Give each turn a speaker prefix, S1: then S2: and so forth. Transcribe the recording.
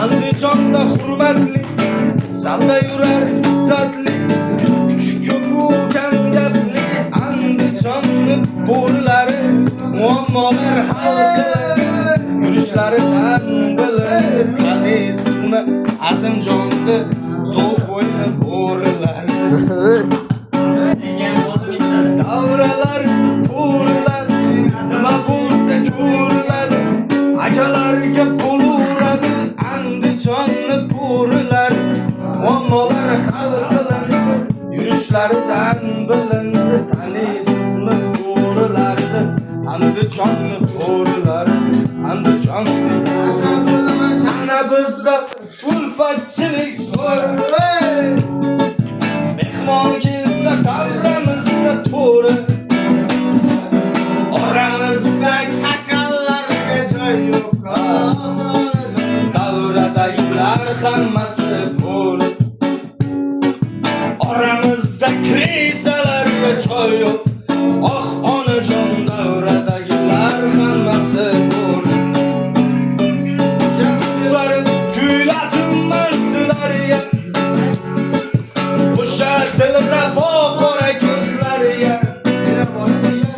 S1: Andijonda hurmatli, zalda yurar izzatli, kuchi ko'p kamgapli Andijonni bo'rilari, muammolar hal qiladi, yurishlaridan biladi. Taniysizmi Azimjonni zo'r bo'yni bo'rilari. Davralar to'rilar, nima bo'lsa ko'riladi, akalarga bo'laveradi Andijonni bo'rilar, muammolar hal qilindi, yurishlaridan bilindi. Taniysizmi bo'rilarni, Andijonni bo'rilar, Andijonni bo'rilar. Ana bizda ulfatchilik zo'r, mehmon kelsa davramizda to'ri, oramizda shakallarga joy yo'q. Davradagilar hammasi bo'ri, oramizda krizalarga joy yo'q.